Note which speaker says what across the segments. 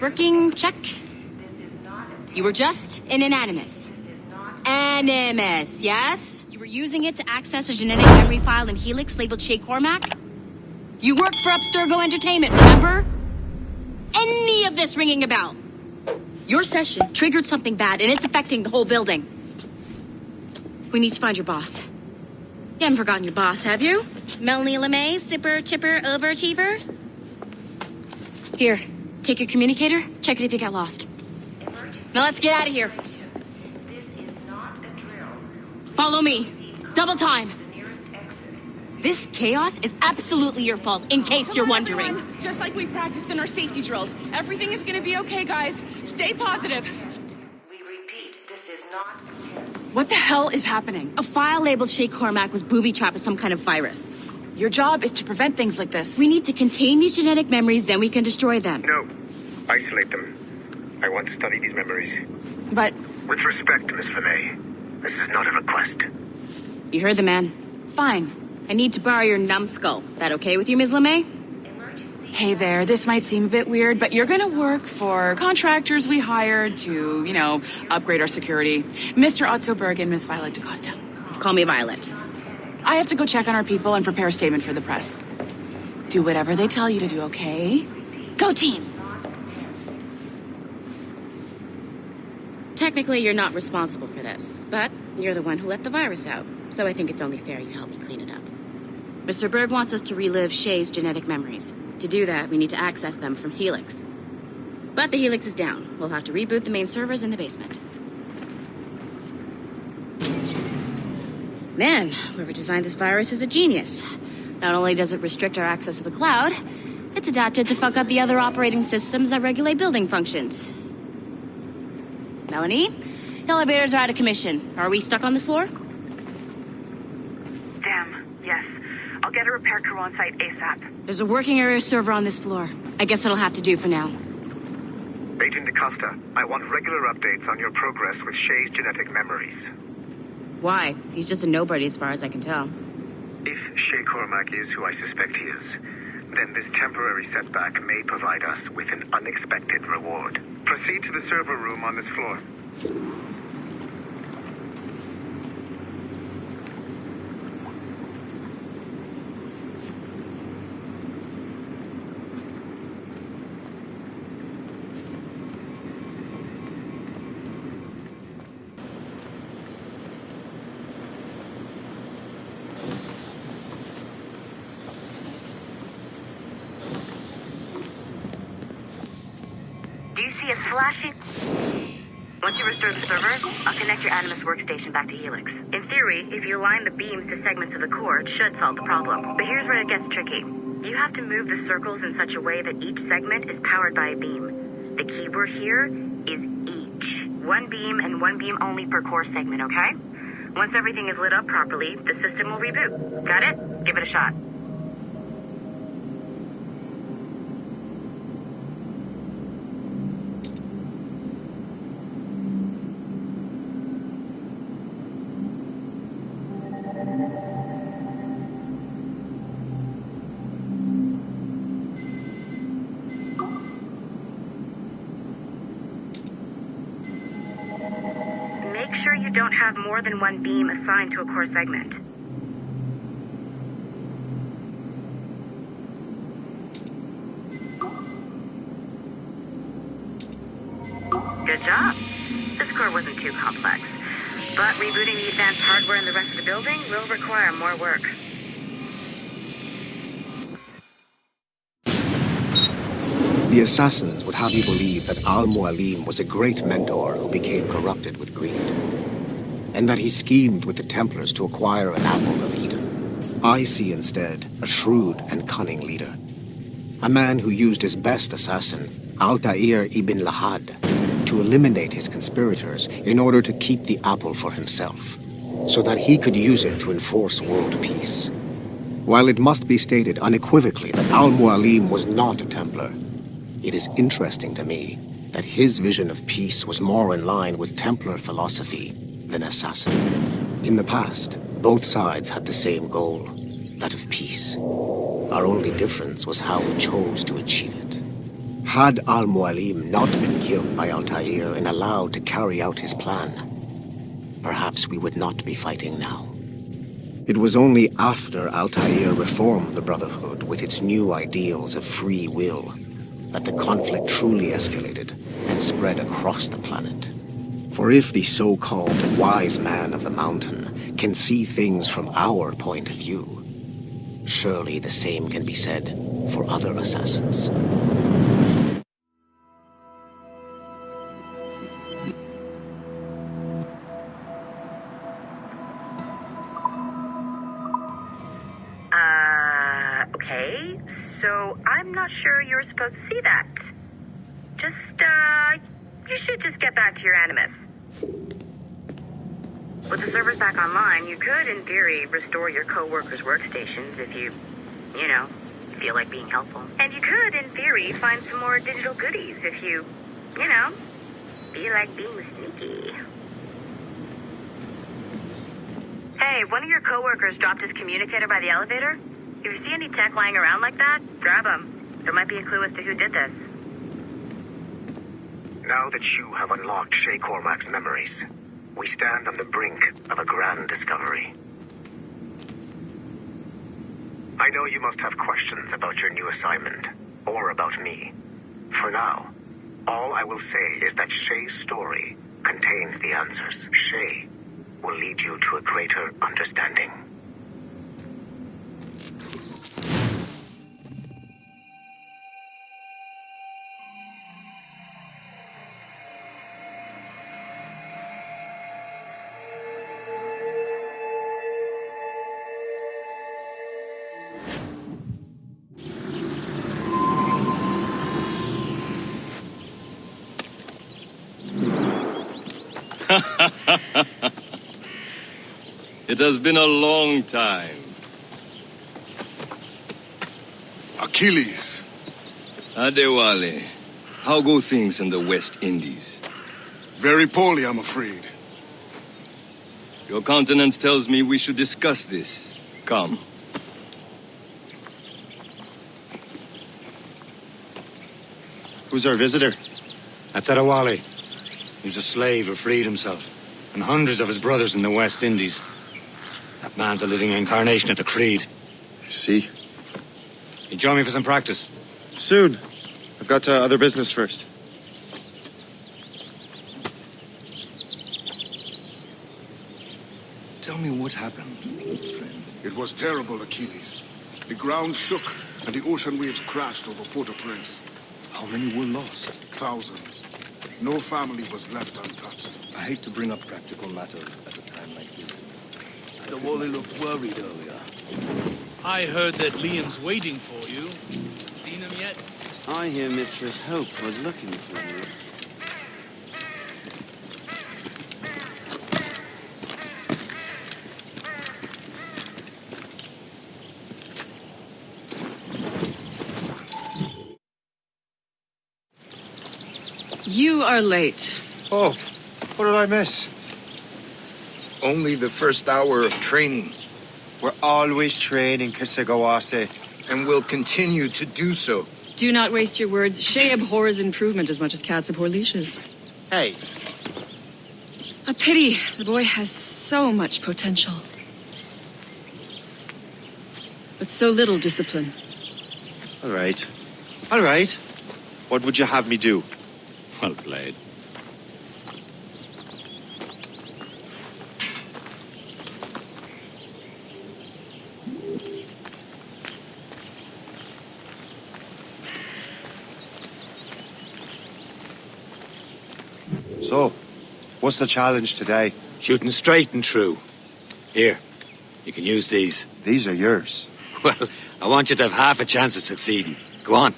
Speaker 1: working, check. You were just an animus. Animus, yes? You were using it to access a genetic memory file in Helix labeled Shay Cormac? You worked for Abstergo Entertainment, remember? Any of this ringing a bell? Your session triggered something bad, and it's affecting the whole building. We need to find your boss. You haven't forgotten your boss, have you? Melanie LeMay, zipper, chipper, overachiever? Here, take your communicator, check it if you got lost. Now let's get out of here. Follow me. Double time. This chaos is absolutely your fault, in case you're wondering.
Speaker 2: Everyone. Just like we practiced in our safety drills. Everything is gonna be okay, guys. Stay positive.
Speaker 3: We repeat, this is not...
Speaker 2: What the hell is happening?
Speaker 1: A file labeled Shay Cormac was booby-trapped with some kind of virus.
Speaker 2: Your job is to prevent things like this.
Speaker 1: We need to contain these genetic memories, then we can destroy them.
Speaker 4: No. Isolate them. I want to study these memories.
Speaker 2: But...
Speaker 4: With respect, Miss LeMay, this is not a request.
Speaker 1: You heard the man.
Speaker 2: Fine.
Speaker 1: I need to borrow your numbskull. That okay with you, Ms. LeMay?
Speaker 2: Hey there, this might seem a bit weird, but you're gonna work for contractors we hired to, upgrade our security. Mr. Otto Berg and Miss Violet DaCosta.
Speaker 1: Call me Violet.
Speaker 2: I have to go check on our people and prepare a statement for the press. Do whatever they tell you to do, okay? Go team!
Speaker 1: Technically, you're not responsible for this, but you're the one who let the virus out, so I think it's only fair you help me clean it up. Mr. Berg wants us to relive Shay's genetic memories. To do that, we need to access them from Helix. But the Helix is down. We'll have to reboot the main servers in the basement. Man, whoever designed this virus is a genius. Not only does it restrict our access to the cloud, it's adapted to fuck up the other operating systems that regulate building functions. Melanie, the elevators are out of commission. Are we stuck on this floor?
Speaker 3: Damn, yes. I'll get a repair crew on site ASAP.
Speaker 1: There's a working area server on this floor. I guess that'll have to do for now.
Speaker 4: Agent DaCosta, I want regular updates on your progress with Shay's genetic memories.
Speaker 1: Why? He's just a nobody as far as I can tell.
Speaker 4: If Shay Cormac is who I suspect he is, then this temporary setback may provide us with an unexpected reward. Proceed to the server room on this floor.
Speaker 3: Do you see it flashing? Once you restore the server, I'll connect your Animus workstation back to Helix. In theory, if you align the beams to segments of the core, it should solve the problem. But here's where it gets tricky. You have to move the circles in such a way that each segment is powered by a beam. The keyword here is each. One beam and one beam only per core segment, okay? Once everything is lit up properly, the system will reboot. Got it? Give it a shot. Make sure you don't have more than one beam assigned to a core segment. Good job. This core wasn't too complex, but rebooting the advanced hardware in the rest of the building will require more work.
Speaker 5: The assassins would have you believe that Al-Mualim was a great mentor who became corrupted with greed, and that he schemed with the Templars to acquire an apple of Eden. I see instead a shrewd and cunning leader, a man who used his best assassin, Altair ibn Lahad, to eliminate his conspirators in order to keep the apple for himself, so that he could use it to enforce world peace. While it must be stated unequivocally that Al-Mualim was not a Templar, it is interesting to me that his vision of peace was more in line with Templar philosophy than assassin. In the past, both sides had the same goal, that of peace. Our only difference was how we chose to achieve it. Had Al-Mualim not been killed by Altair and allowed to carry out his plan, perhaps we would not be fighting now. It was only after Altair reformed the Brotherhood with its new ideals of free will that the conflict truly escalated and spread across the planet. For if the so-called wise man of the mountain can see things from our point of view, surely the same can be said for other assassins.
Speaker 3: Okay, so I'm not sure you were supposed to see that. You should just get back to your Animus. With the servers back online, you could, in theory, restore your co-workers' workstations if you feel like being helpful. And you could, in theory, find some more digital goodies if you feel like being sneaky. Hey, one of your co-workers dropped his communicator by the elevator. If you see any tech lying around like that, grab them. There might be a clue as to who did this.
Speaker 4: Now that you have unlocked Shay Cormac's memories, we stand on the brink of a grand discovery. I know you must have questions about your new assignment, or about me. For now, all I will say is that Shay's story contains the answers. Shay will lead you to a greater understanding.
Speaker 6: It has been a long time.
Speaker 7: Achilles.
Speaker 6: Adewale, how go things in the West Indies?
Speaker 7: Very poorly, I'm afraid.
Speaker 6: Your countenance tells me we should discuss this. Come.
Speaker 8: Who's our visitor?
Speaker 9: That's Adewale. He's a slave who freed himself, and hundreds of his brothers in the West Indies. That man's a living incarnation of the Creed.
Speaker 8: I see.
Speaker 9: You join me for some practice?
Speaker 8: Soon. I've got other business first.
Speaker 6: Tell me what happened, old friend.
Speaker 7: It was terrible, Achilles. The ground shook, and the ocean waves crashed over Port-au-Prince.
Speaker 6: How many were lost?
Speaker 7: Thousands. No family was left untouched.
Speaker 6: I hate to bring up practical matters at a time like this. Adewale looked worried earlier.
Speaker 10: I heard that Liam's waiting for you. Seen him yet?
Speaker 11: I hear Mistress Hope was looking for you.
Speaker 2: You are late.
Speaker 12: Oh, what did I miss?
Speaker 13: Only the first hour of training.
Speaker 12: We're always training, Kisagawase.
Speaker 13: And will continue to do so.
Speaker 2: Do not waste your words. Shay abhors improvement as much as cats abhor leashes.
Speaker 12: Hey.
Speaker 2: A pity. The boy has so much potential. But so little discipline.
Speaker 8: All right. All right. What would you have me do?
Speaker 9: Well played.
Speaker 8: So, what's the challenge today?
Speaker 9: Shooting straight and true. Here, you can use these.
Speaker 8: These are yours.
Speaker 9: Well, I want you to have half a chance of succeeding. Go on.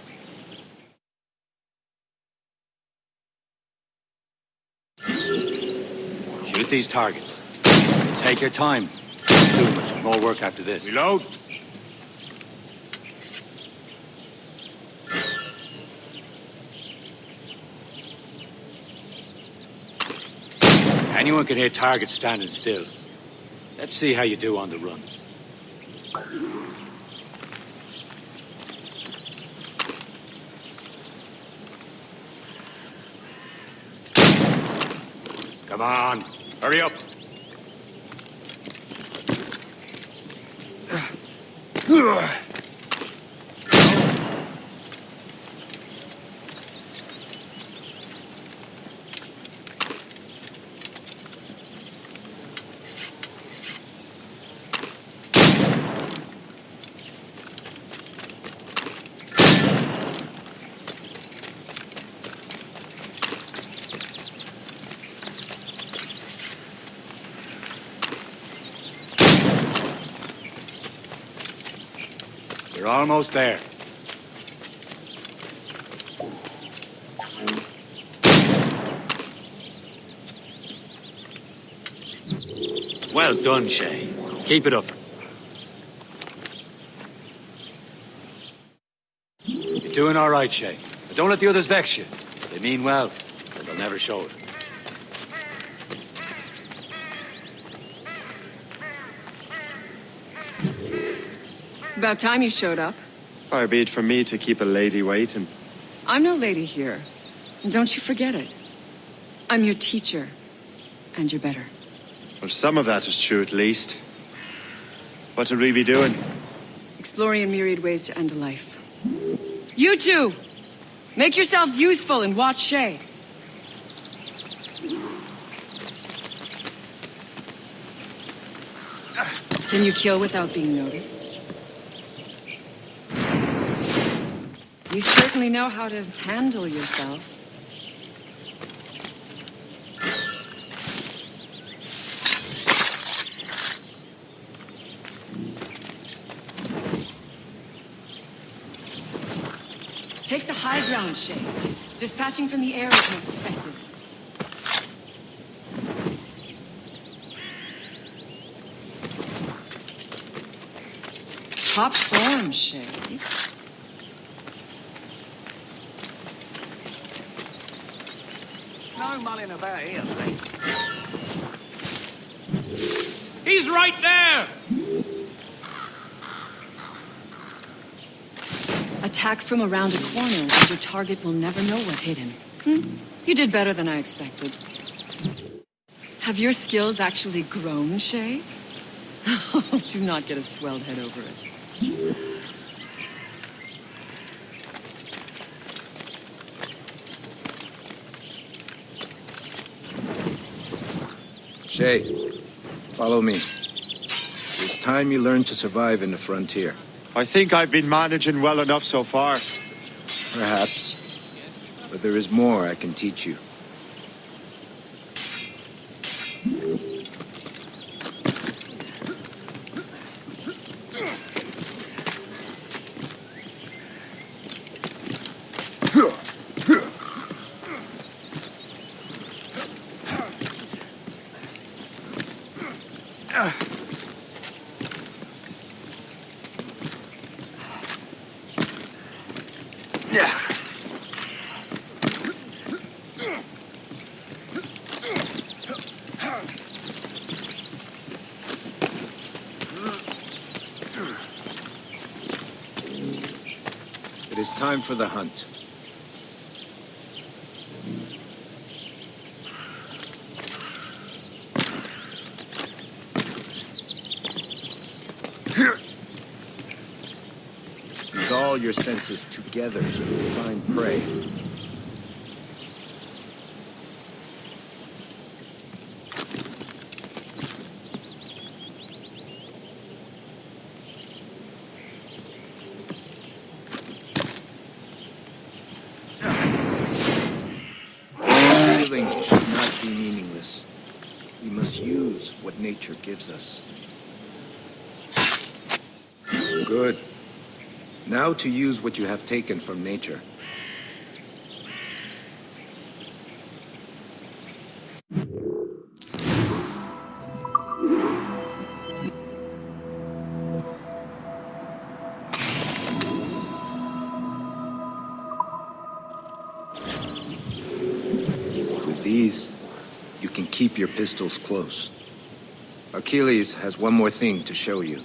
Speaker 9: Shoot these targets. And take your time. Too much more work after this.
Speaker 10: Reload.
Speaker 9: Anyone can hit targets standing still. Let's see how you do on the run. Come on, hurry up. We're almost there. Well done, Shay. Keep it up. You're doing all right, Shay. But don't let the others vex you. They mean well, but they'll never show it.
Speaker 14: It's about time you showed up.
Speaker 12: Far be it from me to keep a lady waiting.
Speaker 14: I'm no lady here. And don't you forget it. I'm your teacher. And you're better.
Speaker 12: Well, some of that is true at least. What would we be doing?
Speaker 14: Exploring a myriad ways to end a life. You two! Make yourselves useful and watch Shay. Can you kill without being noticed? You certainly know how to handle yourself. Take the high ground, Shay. Dispatching from the air is most effective. Top form, Shay.
Speaker 7: No mulling about here, mate.
Speaker 10: He's right there!
Speaker 14: Attack from around a corner, and your target will never know what hit him. You did better than I expected. Have your skills actually grown, Shay? Do not get a swelled head over it.
Speaker 13: Shay, follow me. It's time you learn to survive in the frontier.
Speaker 12: I think I've been managing well enough so far.
Speaker 13: Perhaps. But there is more I can teach you. It is time for the hunt. Use all your senses together to find prey. Killing should not be meaningless. We must use what nature gives us. Good. Now to use what you have taken from nature. With these, you can keep your pistols close. Achilles has one more thing to show you.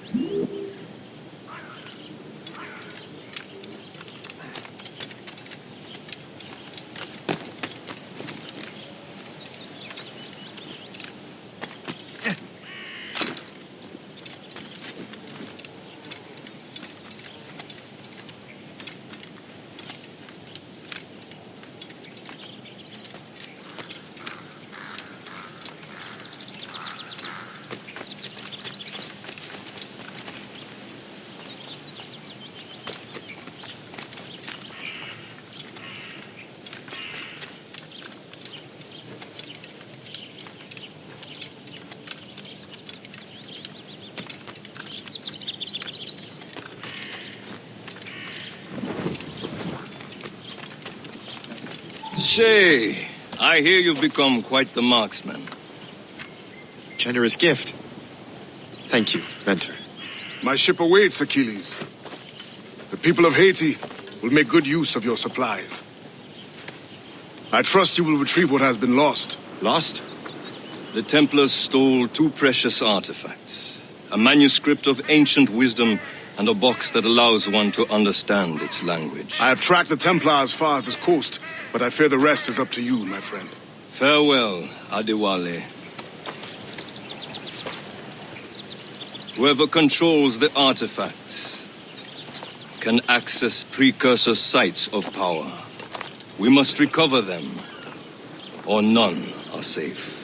Speaker 15: Shay, I hear you've become quite the marksman.
Speaker 12: Generous gift. Thank you, mentor.
Speaker 7: My ship awaits, Achilles. The people of Haiti will make good use of your supplies. I trust you will retrieve what has been lost.
Speaker 12: Lost?
Speaker 15: The Templars stole 2 precious artifacts. A manuscript of ancient wisdom and a box that allows one to understand its language.
Speaker 7: I have tracked the Templar as far as this coast, but I fear the rest is up to you, my friend.
Speaker 15: Farewell, Adewale. Whoever controls the artifacts can access precursor sites of power. We must recover them, or none are safe.